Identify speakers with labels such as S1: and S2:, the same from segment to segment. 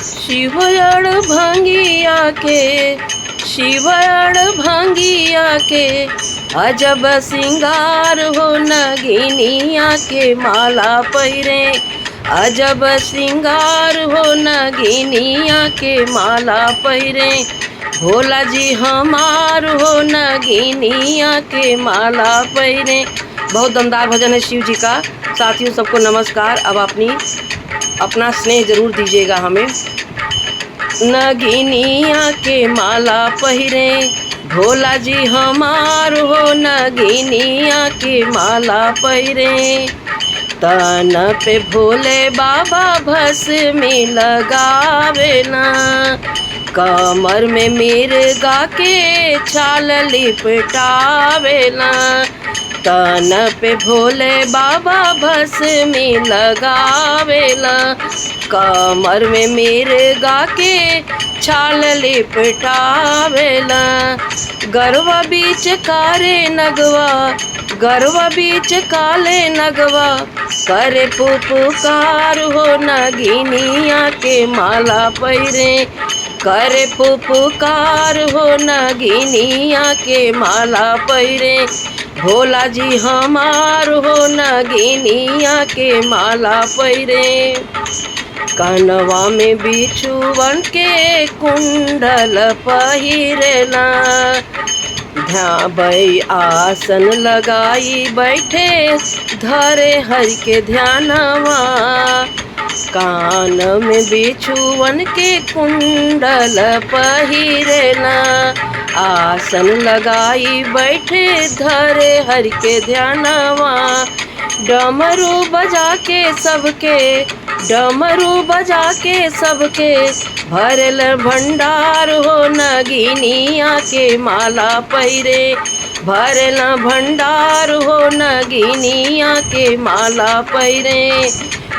S1: शिवयड़ भंगिया के शिवयड़ भंगिया के अजब सिंगार हो नगिनिया के माला पहिरे। अजब सिंगार हो नगिनिया के माला पहिरे। भोला जी हमार हो नगिनिया के माला पहिरे। बहुत दमदार भजन है शिव जी का। साथियों सबको नमस्कार। अब अपना स्नेह जरूर दीजिएगा हमें। नगिनिया के माला पहिरे भोला जी हमार हो नगिनिया के माला पहिरे। तन पे भोले बाबा भस्म लगावेला। कमर में मिर्गा के छाल लिपटावेला। तन पे भोले बाबा भस्म लगावेला। कमर में मिर्गा के छाल लिपटावेला। गरवा बीच कारे नगवा गरवा बीच काले नगवा करे पुपुकार हो नगिनिया के माला पहिरे। करे पुपुकार हो नगिनिया के माला पहिरे। भोला जी हमार हो नगिनिया के माला पहिरे। कनवा में बिछुवन के कुंडल पहिरेला। ध्याबई आसन लगाई बैठे धरे हरि के ध्यानवा। कान में बिछुवन के कुंडल पहिरेला। आसन लगाई बैठे धरे हरि के ध्यानवा। डमरू बजा के सबके डमरू बजा के सबके भरल भंडार हो नगिनिया के माला पहिरे। भरल भंडार हो नगिनिया के माला पहिरे।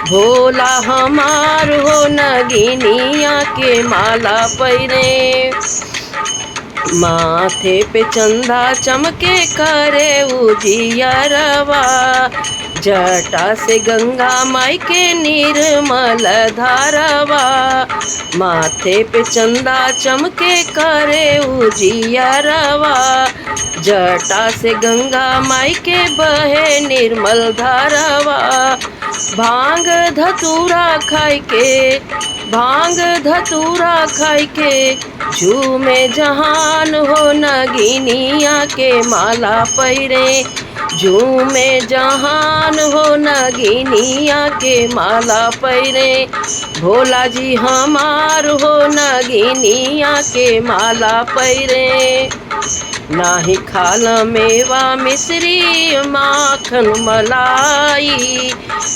S1: भोला हमार हो नगिनिया के माला पहिरे। माथे पे चंदा चमके करे उजियरवा। जटा से गंगा माई के निर्मल धारवा। माथे पे चंदा चमके करे उजियरवा। जटा से गंगा माई के बहे निर्मल धारवा। भांग धतूरा खाई के भांग धतूरा खाई के झूमे जहान हो नगिनिया के माला पहिरे। झूमे जहान हो नगिनिया के माला पहिरे। भोला जी हमार हो नगिनिया के माला पहिरे। नाही खाल मेवा मिश्री माखन मलाई।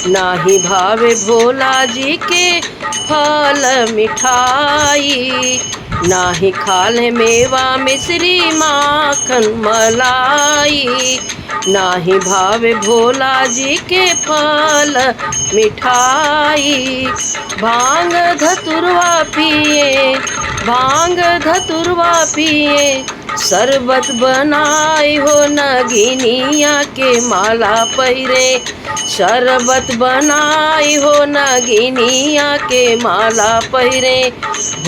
S1: नाही भावे भोला जी के फल मिठाई। नाही खाले मेवा मिश्री माखन मलाई। नाही भावे भोला जी के फल मिठाई। भांग धतुरवा पिए भांग धतुरवा पिए। शरबत बनाई हो नगिनिया के माला पहिरे। शरबत बनाई हो नगिनिया के माला पहिरे।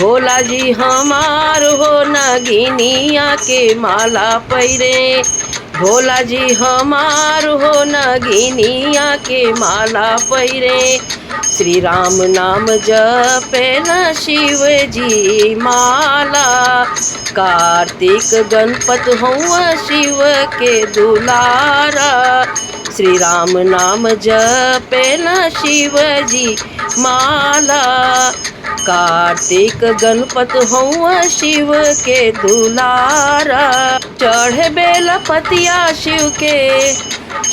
S1: भोला जी हमार हो नगिनिया के माला पहिरे। भोला जी हमार हो नगिनिया के माला पहिरे। श्री राम नाम जपेला शिव जी माला। कार्तिक गणपत हुआ शिव के दुलारा। श्री राम नाम जपेला शिव जी माला। कार्तिक गणपत हुआ शिव के दुलारा। चढ़े बेल पतिया शिव के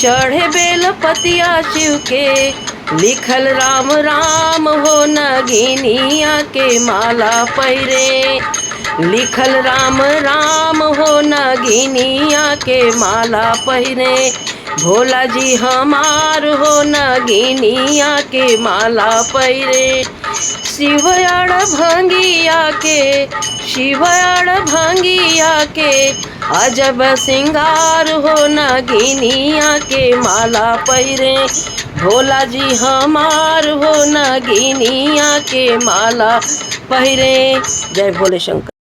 S1: चढ़े बेल पतिया शिव के। लिखल राम राम हो नगिनिया के माला पहिरे। लिखल राम राम हो नगिनिया के माला पहिरे। भोला जी हमार हो नगिनिया के माला पहिरे। शिवयाण भांगिया के, शिवयाण भांगिया के अजब सिंगार हो नगिनिया के माला पहिरे भोला जी हमार हो नगिनिया के माला पहिरे। जय भोले शंकर।